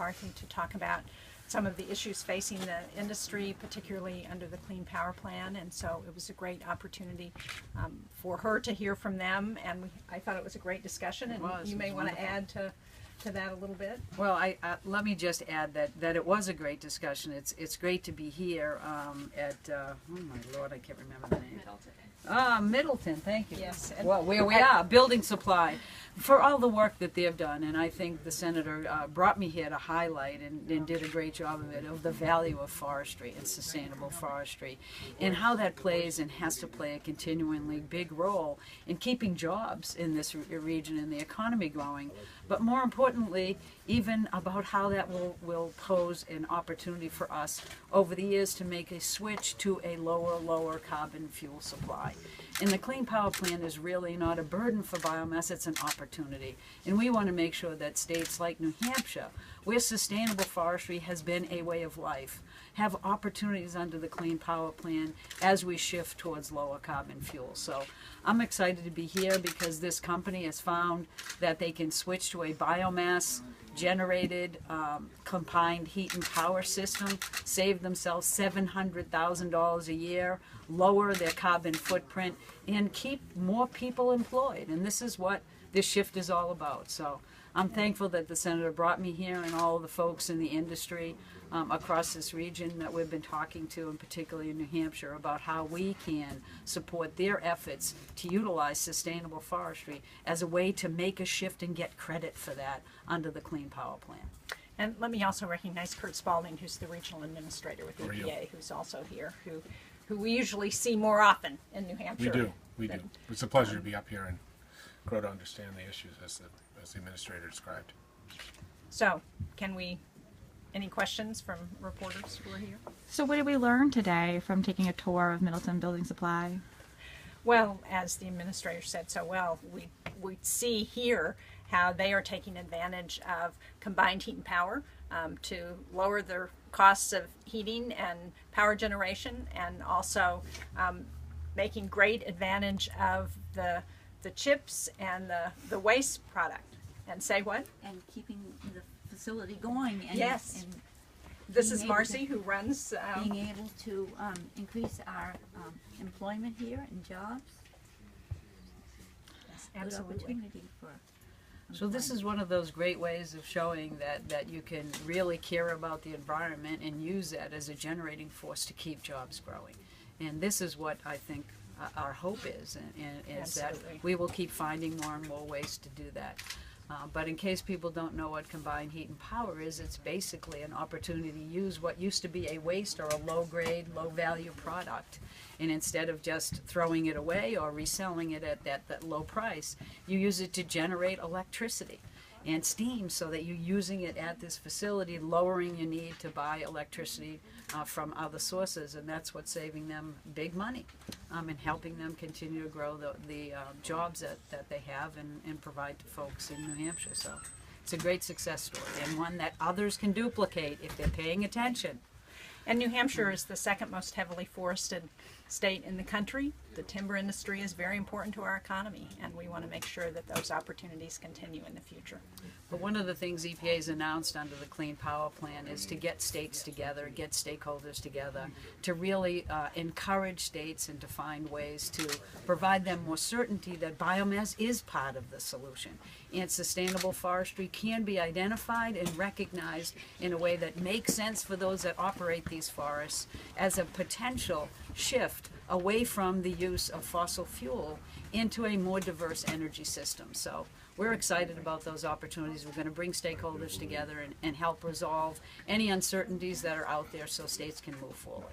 McCarthy to talk about some of the issues facing the industry, particularly under the Clean Power Plan, and so it was a great opportunity for her to hear from them, and I thought it was a great discussion, and you may want to add to that a little bit. Well, let me just add that it was a great discussion. It's great to be here at, oh my Lord, I can't remember the name. Middleton, thank you. Yes. Well, where we are, Building Supply, for all the work that they've done, and I think the Senator brought me here to highlight and did a great job of it, of the value of forestry and sustainable forestry, and how that plays and has to play a continually big role in keeping jobs in this region and the economy growing, but more importantly, even about how that will pose an opportunity for us over the years to make a switch to a lower carbon fuel supply. And the Clean Power Plan is really not a burden for biomass, it's an opportunity. And we want to make sure that states like New Hampshire, where sustainable forestry has been a way of life, have opportunities under the Clean Power Plan as we shift towards lower carbon fuel. So I'm excited to be here because this company has found that they can switch to a biomass generated combined heat and power system, save themselves $700,000 a year, lower their carbon footprint, and keep more people employed. And this is what this shift is all about. So I'm thankful that the Senator brought me here and all of the folks in the industry across this region that we've been talking to, and particularly in New Hampshire, about how we can support their efforts to utilize sustainable forestry as a way to make a shift and get credit for that under the Clean Power Plan. And let me also recognize Kurt Spalding, who's the Regional Administrator with EPA, who's also here, who we usually see more often in New Hampshire. We do. It's a pleasure to be up here and grow to understand the issues as the Administrator described. So, any questions from reporters who are here? So what did we learn today from taking a tour of Middleton Building Supply? Well, as the Administrator said so well, we see here how they are taking advantage of combined heat and power to lower their costs of heating and power generation, and also making great advantage of the chips and the waste product. And say what? And keeping the facility going. And, yes. And this is Marcy, who runs. Being able to increase our employment here and jobs. Yes, absolutely. Good opportunity for So this is one of those great ways of showing that you can really care about the environment and use that as a generating force to keep jobs growing. And this is what I think our hope is, and is that we will keep finding more and more ways to do that. But in case people don't know what combined heat and power is, it's basically an opportunity to use what used to be a waste or a low-grade, low-value product. And instead of just throwing it away or reselling it at that low price, you use it to generate electricity and steam, so that you're using it at this facility, lowering your need to buy electricity from other sources, and that's what's saving them big money and helping them continue to grow the jobs that they have and provide to folks in New Hampshire. So it's a great success story, and one that others can duplicate if they're paying attention. And New Hampshire is the second most heavily forested state in the country. The timber industry is very important to our economy, and we want to make sure that those opportunities continue in the future. But one of the things EPA has announced under the Clean Power Plan is to get states together, get stakeholders together, to really encourage states and to find ways to provide them more certainty that biomass is part of the solution. And sustainable forestry can be identified and recognized in a way that makes sense for those that operate these forests as a potential shift away from the use of fossil fuel into a more diverse energy system. So we're excited about those opportunities. We're going to bring stakeholders together and help resolve any uncertainties that are out there so states can move forward.